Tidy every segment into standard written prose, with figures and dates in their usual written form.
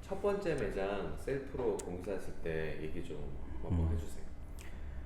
첫 번째 매장 셀프로 공사했을 때 얘기 좀 한번 해주세요.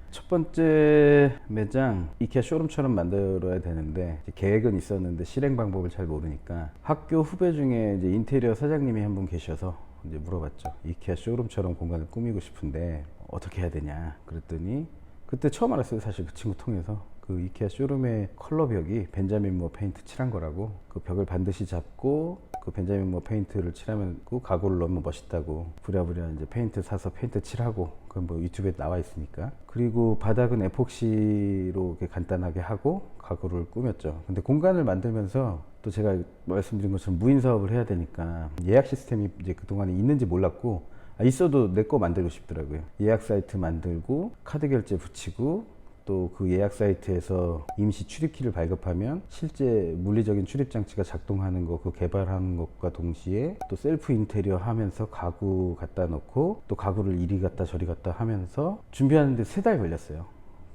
첫 번째 매장 이케아 쇼룸처럼 만들어야 되는데 계획은 있었는데 실행 방법을 잘 모르니까 학교 후배 중에 이제 인테리어 사장님이 한 분 계셔서 이제 물어봤죠. 이케아 쇼룸처럼 공간을 꾸미고 싶은데 어떻게 해야 되냐 그랬더니 그때 처음 알았어요. 사실 그 친구 통해서 그 이케아 쇼룸의 컬러 벽이 벤자민 무어 페인트 칠한 거라고. 그 벽을 반드시 잡고 그 벤자민 무어 페인트를 칠하면 그 가구를 넣으면 멋있다고 부랴부랴 이제 페인트 사서 페인트 칠하고 그건 뭐 유튜브에 나와 있으니까. 그리고 바닥은 에폭시로 이렇게 간단하게 하고 가구를 꾸몄죠. 근데 공간을 만들면서 또 제가 말씀드린 것처럼 무인 사업을 해야 되니까 예약 시스템이 이제 그동안에 있는지 몰랐고, 있어도 내 거 만들고 싶더라고요. 예약 사이트 만들고 카드 결제 붙이고 또 그 예약 사이트에서 임시 출입키를 발급하면 실제 물리적인 출입 장치가 작동하는 거 그 개발하는 것과 동시에 또 셀프 인테리어 하면서 가구 갖다 놓고 또 가구를 이리 갔다 저리 갔다 하면서 준비하는데 3달 걸렸어요.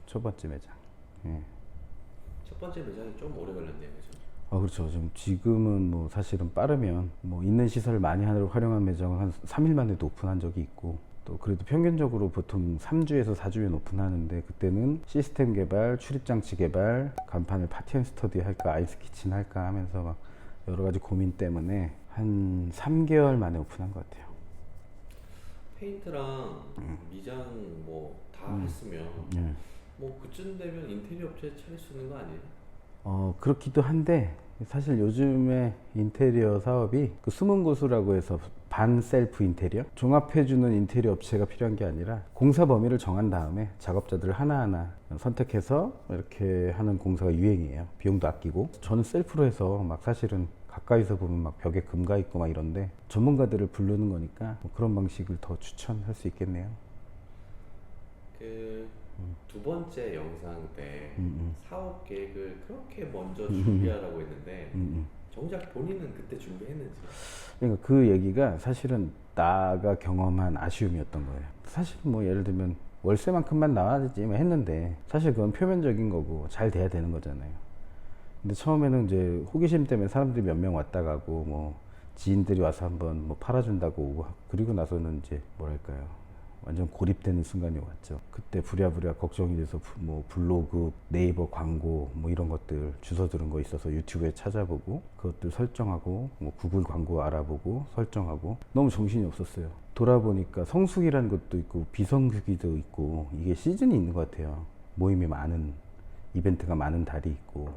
첫 번째 매장. 예. 첫 번째 매장이 좀 오래 걸렸네요, 그죠? 그렇죠. 지금은 뭐 사실은 빠르면 뭐 있는 시설을 많이 활용한 매장은 한 3일 만에도 오픈한 적이 있고, 또 그래도 평균적으로 보통 3주에서 4주엔 오픈하는데 그때는 시스템 개발, 출입장치 개발, 간판을 파티언 스터디 할까 아이스 키친 할까 하면서 막 여러 가지 고민 때문에 한 3개월 만에 오픈한 것 같아요. 페인트랑 미장 뭐 다 했으면 예. 뭐 그쯤 되면 인테리어 업체 차릴 수 있는 거 아니에요? 그렇기도 한데 사실 요즘에 인테리어 사업이 그 숨은 고수라고 해서 반 셀프 인테리어 종합해주는 인테리어 업체가 필요한 게 아니라 공사 범위를 정한 다음에 작업자들을 하나하나 선택해서 이렇게 하는 공사가 유행이에요. 비용도 아끼고. 저는 셀프로 해서 막 사실은 가까이서 보면 막 벽에 금가 있고 막 이런데 전문가들을 부르는 거니까 뭐 그런 방식을 더 추천할 수 있겠네요. 그 두 번째 영상 때 사업 계획을 그렇게 먼저 준비하라고 했는데 정작 본인은 그때 준비했는지. 그러니까 그 얘기가 사실은 나가 경험한 아쉬움이었던 거예요. 사실 뭐 예를 들면 월세만큼만 나와야지 뭐 했는데 사실 그건 표면적인 거고 잘 돼야 되는 거잖아요. 근데 처음에는 이제 호기심 때문에 사람들이 몇 명 왔다 가고 뭐 지인들이 와서 한번 뭐 팔아준다고 오고 그리고 나서는 이제 뭐랄까요, 완전 고립되는 순간이 왔죠. 그때 부랴부랴 걱정이 돼서 뭐 블로그, 네이버 광고 뭐 이런 것들 주워 들은 거 있어서 유튜브에 찾아보고 그것들 설정하고 뭐 구글 광고 알아보고 설정하고 너무 정신이 없었어요. 돌아보니까 성수기라는 것도 있고 비성수기도 있고 이게 시즌이 있는 것 같아요. 모임이 많은, 이벤트가 많은 달이 있고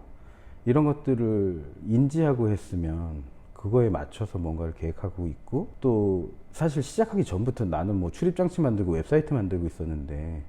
이런 것들을 인지하고 했으면 그거에 맞춰서 뭔가를 계획하고 있고, 또 사실 시작하기 전부터 나는 뭐 출입장치 만들고 웹사이트 만들고 있었는데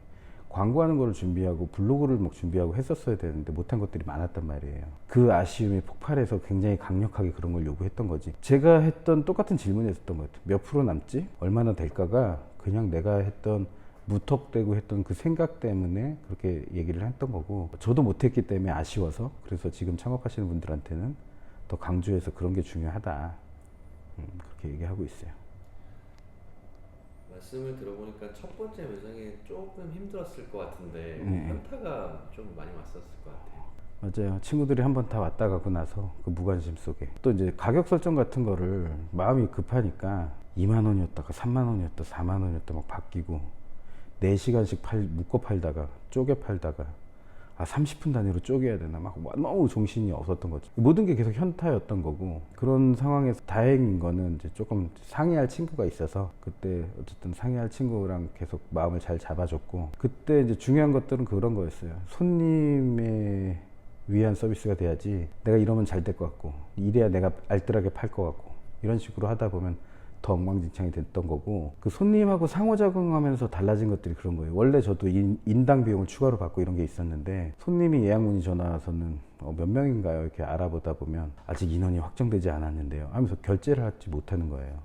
광고하는 거를 준비하고 블로그를 막 준비하고 했었어야 되는데 못한 것들이 많았단 말이에요. 그 아쉬움이 폭발해서 굉장히 강력하게 그런 걸 요구했던 거지. 제가 했던 똑같은 질문이었던 것 같아요. 몇 프로 남지? 얼마나 될까가 그냥 내가 했던 무턱대고 했던 그 생각 때문에 그렇게 얘기를 했던 거고, 저도 못했기 때문에 아쉬워서 그래서 지금 창업하시는 분들한테는 더 강조해서 그런 게 중요하다, 그렇게 얘기하고 있어요. 말씀을 들어보니까 첫 번째 매장이 조금 힘들었을 것 같은데 네. 현타가 좀 많이 왔었을 것 같아요. 맞아요. 친구들이 한번 다 왔다 가고 나서 그 무관심 속에 또 이제 가격 설정 같은 거를 마음이 급하니까 2만 원이었다가 3만 원이었다 4만 원이었다 막 바뀌고 4시간씩 묶어 팔다가 쪼개 팔다가 30분 단위로 쪼개야 되나 막 너무 정신이 없었던 거죠. 모든 게 계속 현타였던 거고, 그런 상황에서 다행인 거는 이제 조금 상의할 친구가 있어서 그때 어쨌든 상의할 친구랑 계속 마음을 잘 잡아줬고, 그때 이제 중요한 것들은 그런 거였어요. 손님의 위한 서비스가 돼야지 내가 이러면 잘 될 것 같고 이래야 내가 알뜰하게 팔 것 같고 이런 식으로 하다 보면 더 엉망진창이 됐던 거고, 그 손님하고 상호작용하면서 달라진 것들이 그런 거예요. 원래 저도 인당 비용을 추가로 받고 이런 게 있었는데 손님이 예약 문의 전화 와서는 몇 명인가요? 이렇게 알아보다 보면 아직 인원이 확정되지 않았는데요 하면서 결제를 하지 못하는 거예요.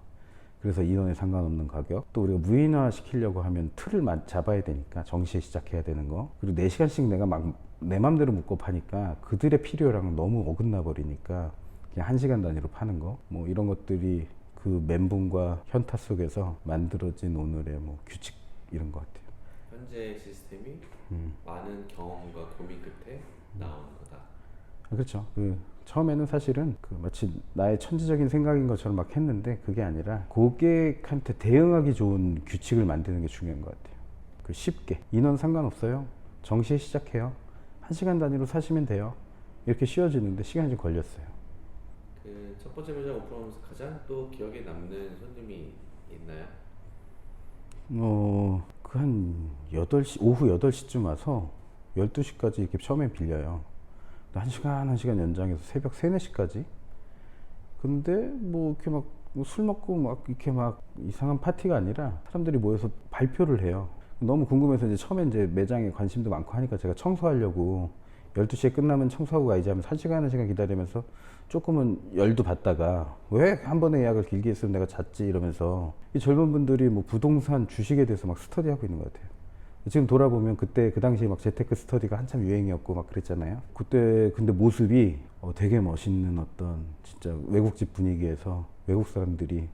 그래서 인원에 상관없는 가격, 또 우리가 무인화 시키려고 하면 틀을 잡아야 되니까 정시에 시작해야 되는 거, 그리고 4시간씩 내가 막 내 맘대로 묶어 파니까 그들의 필요랑 너무 어긋나 버리니까 그냥 1시간 단위로 파는 거, 뭐 이런 것들이 그 멘붕과 현타 속에서 만들어진 오늘의 뭐 규칙 이런 것 같아요. 현재 시스템이 많은 경험과 고민 끝에 나오는 거다. 그렇죠. 그 처음에는 사실은 그 마치 나의 천재적인 생각인 것처럼 막 했는데 그게 아니라 고객한테 대응하기 좋은 규칙을 만드는 게 중요한 것 같아요. 그 쉽게 인원 상관없어요. 정시에 시작해요. 1시간 단위로 사시면 돼요. 이렇게 쉬워지는데 시간이 좀 걸렸어요. 그 첫 번째 매장 오픈하면서 가장 또 기억에 남는 손님이 있나요? 그 한 8시, 오후 8시쯤 와서 12시까지 이렇게 처음에 빌려요. 1시간 연장해서 새벽 3, 4시까지. 근데 뭐 이렇게 막 술 먹고 막 이렇게 막 이상한 파티가 아니라 사람들이 모여서 발표를 해요. 너무 궁금해서 이제 처음에 이제 매장에 관심도 많고 하니까 제가 청소하려고 12시에 끝나면 청소하고 가야지 하면서 1시간 기다리면서 조금은 열도 받다가 왜 한 번에 예약을 길게 했으면 내가 잤지 이러면서 이 젊은 분들이 뭐 부동산 주식에 대해서 막 스터디하고 있는 것 같아요. 지금 돌아보면 그때 그 당시에 막 재테크 스터디가 한참 유행이었고 막 그랬잖아요. 그때 근데 모습이 되게 멋있는 어떤 진짜 외국집 분위기에서 외국 사람들이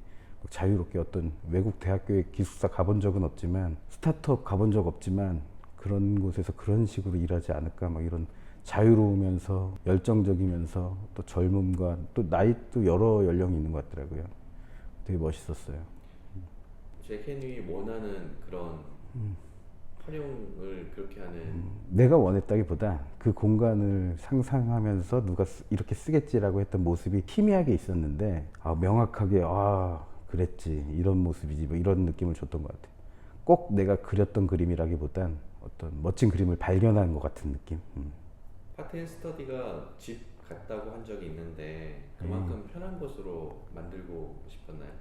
자유롭게 어떤 외국 대학교에 기숙사 가본 적은 없지만 스타트업 가본 적 없지만 그런 곳에서 그런 식으로 일하지 않을까 막 이런 자유로우면서 열정적이면서 또 젊음과 또 나이도 여러 연령이 있는 것 같더라고요. 되게 멋있었어요. 제케님이 원하는 그런 활용을 그렇게 하는 내가 원했다기보다 그 공간을 상상하면서 누가 이렇게 쓰겠지라고 했던 모습이 희미하게 있었는데 명확하게 그랬지 이런 모습이지 뭐 이런 느낌을 줬던 것 같아요. 꼭 내가 그렸던 그림이라기보단 어떤 멋진 그림을 발견한 것 같은 느낌. 파트앤 스터디가 집 같다고 한 적이 있는데 그만큼 편한 곳으로 만들고 싶었나요?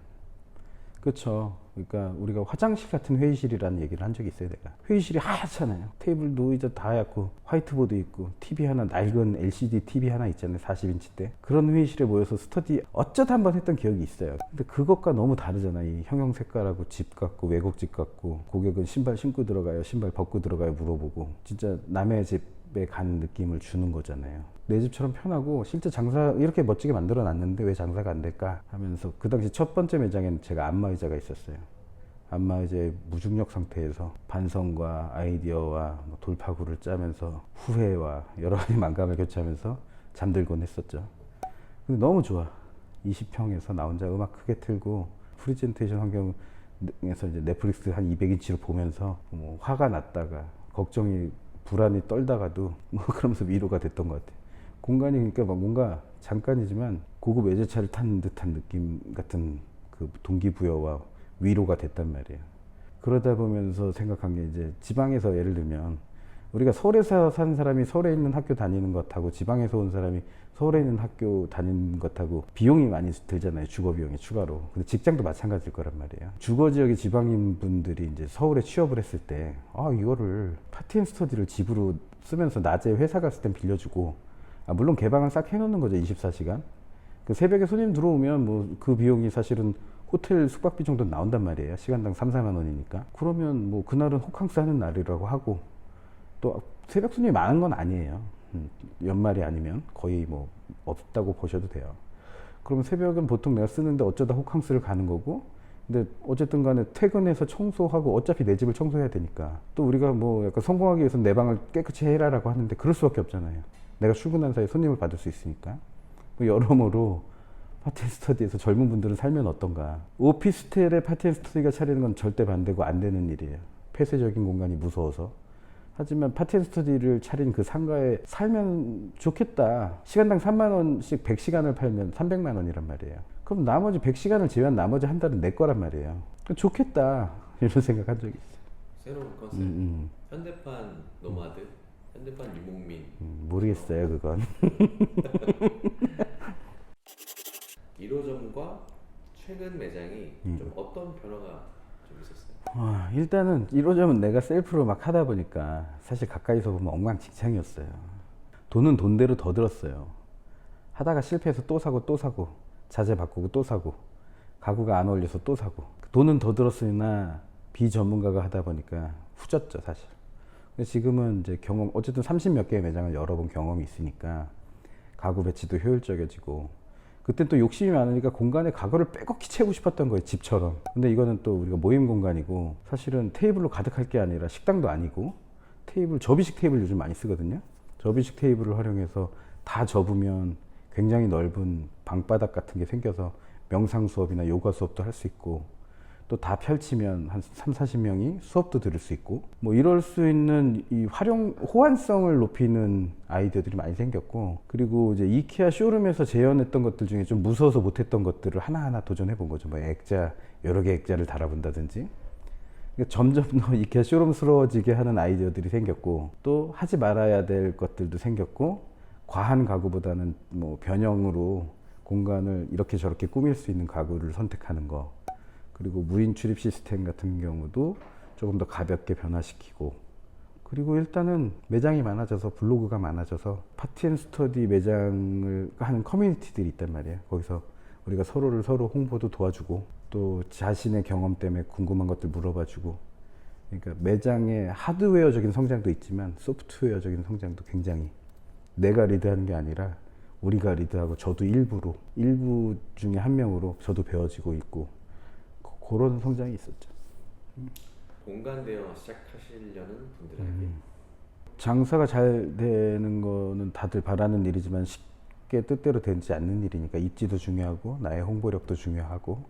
그렇죠. 그러니까 우리가 화장실 같은 회의실이라는 얘기를 한 적이 있어요. 내가 회의실이 하얗잖아요. 테이블도 의자 다 하얗고 화이트보드 있고 TV 하나 낡은 LCD TV 하나 있잖아요. 40인치대 그런 회의실에 모여서 스터디 어쩌다 한번 했던 기억이 있어요. 근데 그것과 너무 다르잖아. 이 형형 색깔하고 집 같고 외국집 같고 고객은 신발 신고 들어가요 신발 벗고 들어가요 물어보고 진짜 남의 집에 간 느낌을 주는 거잖아요. 내 집처럼 편하고 실제 장사 이렇게 멋지게 만들어 놨는데 왜 장사가 안 될까 하면서 그 당시 첫 번째 매장에는 제가 안마의자가 있었어요. 안마의자의 무중력 상태에서 반성과 아이디어와 뭐 돌파구를 짜면서 후회와 여러 가지 만감을 교차하면서 잠들곤 했었죠. 근데 너무 좋아. 20평에서 나 혼자 음악 크게 틀고 프리젠테이션 환경에서 이제 넷플릭스 한 200인치로 보면서 뭐 화가 났다가 걱정이 불안이 떨다가도 뭐 그러면서 위로가 됐던 것 같아요. 공간이 그러니까 막 뭔가 잠깐이지만 고급 외제차를 탄 듯한 느낌 같은 그 동기부여와 위로가 됐단 말이에요. 그러다 보면서 생각한 게 이제 지방에서 예를 들면 우리가 서울에서 사는 사람이 서울에 있는 학교 다니는 것하고 지방에서 온 사람이 서울에 있는 학교 다니는 것하고 비용이 많이 들잖아요. 주거 비용이 추가로. 근데 직장도 마찬가지일 거란 말이에요. 주거 지역의 지방인 분들이 이제 서울에 취업을 했을 때 이거를 파트앤스터디를 집으로 쓰면서 낮에 회사 갔을 땐 빌려주고 물론 개방은 싹 해놓는 거죠. 24시간. 그 새벽에 손님 들어오면 뭐 그 비용이 사실은 호텔 숙박비 정도 나온단 말이에요. 시간당 3, 4만 원이니까. 그러면 뭐 그날은 호캉스 하는 날이라고 하고 또 새벽 손님이 많은 건 아니에요. 연말이 아니면 거의 뭐 없다고 보셔도 돼요. 그러면 새벽은 보통 내가 쓰는데 어쩌다 호캉스를 가는 거고 근데 어쨌든 간에 퇴근해서 청소하고 어차피 내 집을 청소해야 되니까 또 우리가 뭐 약간 성공하기 위해서 내 방을 깨끗이 해라라고 하는데 그럴 수밖에 없잖아요. 내가 출근한 사이에 손님을 받을 수 있으니까. 뭐 여러모로 파트앤스터디에서 젊은 분들은 살면 어떤가. 오피스텔에 파트앤스터디가 차리는 건 절대 반대고 안 되는 일이에요. 폐쇄적인 공간이 무서워서. 하지만 파트앤스터디를 차린 그 상가에 살면 좋겠다. 시간당 3만 원씩 100시간을 팔면 300만 원이란 말이에요. 그럼 나머지 100시간을 제외한 나머지 한 달은 내 거란 말이에요. 좋겠다. 이런 생각한 적이 있어요. 새로운 컨셉 현대판 노마드? 현대판 유목민 모르겠어요 그건. 1호점과 최근 매장이 좀 어떤 변화가 좀 있었어요? 일단은 1호점은 내가 셀프로 막 하다 보니까 사실 가까이서 보면 엉망진창이었어요. 돈은 돈대로 더 들었어요. 하다가 실패해서 또 사고 자재 바꾸고 또 사고 가구가 안 어울려서 또 사고 돈은 더 들었으나 비전문가가 하다 보니까 후졌죠 사실. 근데 지금은 이제 경험 어쨌든 30몇 개의 매장을 열어본 경험이 있으니까 가구 배치도 효율적이어지고 그때 또 욕심이 많으니까 공간에 가구를 빼곡히 채우고 싶었던 거예요. 집처럼. 근데 이거는 또 우리가 모임 공간이고 사실은 테이블로 가득할 게 아니라 식당도 아니고 접이식 테이블 요즘 많이 쓰거든요. 접이식 테이블을 활용해서 다 접으면 굉장히 넓은 방바닥 같은 게 생겨서 명상 수업이나 요가 수업도 할 수 있고, 또 다 펼치면 한 3, 40명이 수업도 들을 수 있고, 뭐 이럴 수 있는 이 호환성을 높이는 아이디어들이 많이 생겼고, 그리고 이제 이케아 쇼룸에서 재현했던 것들 중에 좀 무서워서 못했던 것들을 하나하나 도전해 본 거죠. 뭐 액자, 여러 개 액자를 달아본다든지. 그러니까 점점 더 이케아 쇼룸스러워지게 하는 아이디어들이 생겼고, 또 하지 말아야 될 것들도 생겼고, 과한 가구보다는 뭐 변형으로 공간을 이렇게 저렇게 꾸밀 수 있는 가구를 선택하는 거, 그리고 무인 출입 시스템 같은 경우도 조금 더 가볍게 변화시키고, 그리고 일단은 매장이 많아져서, 블로그가 많아져서 파티 앤 스터디 매장을 하는 커뮤니티들이 있단 말이에요. 거기서 우리가 서로를 서로 홍보도 도와주고, 또 자신의 경험 때문에 궁금한 것들 물어봐주고, 그러니까 매장의 하드웨어적인 성장도 있지만 소프트웨어적인 성장도 굉장히, 내가 리드하는 게 아니라 우리가 리드하고 저도 일부 중에 한 명으로 저도 배워지고 있고, 그런 성장이 있었죠. 공간 대여 시작하시려는 분들에게 장사가 잘 되는 거는 다들 바라는 일이지만 쉽게 뜻대로 되지 않는 일이니까 입지도 중요하고 나의 홍보력도 중요하고,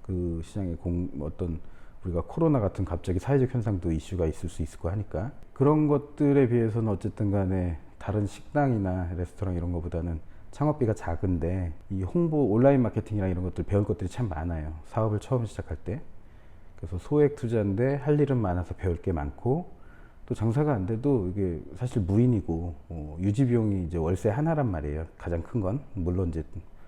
그 시장에 어떤 우리가 코로나 같은 갑자기 사회적 현상도 이슈가 있을 수 있고 하니까, 그런 것들에 비해서는 어쨌든 간에 다른 식당이나 레스토랑 이런 거보다는 창업비가 작은데, 이 홍보, 온라인 마케팅이랑 이런 것들 배울 것들이 참 많아요. 사업을 처음 시작할 때. 그래서 소액 투자인데 할 일은 많아서 배울 게 많고, 또 장사가 안 돼도 이게 사실 무인이고, 유지 비용이 이제 월세 하나란 말이에요. 가장 큰 건. 물론 이제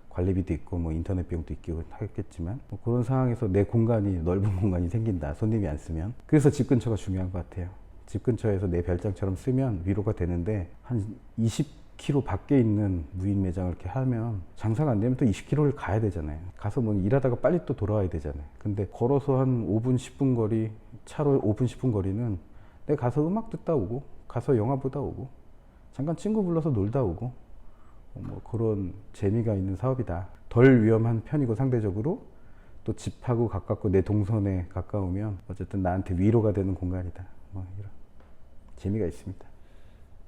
관리비도 있고 뭐 인터넷 비용도 있고 하겠지만, 뭐 그런 상황에서 내 공간이, 넓은 공간이 생긴다. 손님이 안 쓰면. 그래서 집 근처가 중요한 것 같아요. 집 근처에서 내 별장처럼 쓰면 위로가 되는데, 한 20km 밖에 있는 무인 매장을 이렇게 하면 장사가 안 되면 또 20km를 가야 되잖아요. 가서 뭐 일하다가 빨리 또 돌아와야 되잖아요. 근데 걸어서 한 5분 10분 거리, 차로 5분 10분 거리는 내가 가서 음악 듣다 오고, 가서 영화 보다 오고, 잠깐 친구 불러서 놀다 오고, 뭐 그런 재미가 있는 사업이다. 덜 위험한 편이고, 상대적으로 또 집하고 가깝고 내 동선에 가까우면 어쨌든 나한테 위로가 되는 공간이다. 뭐 이런 재미가 있습니다.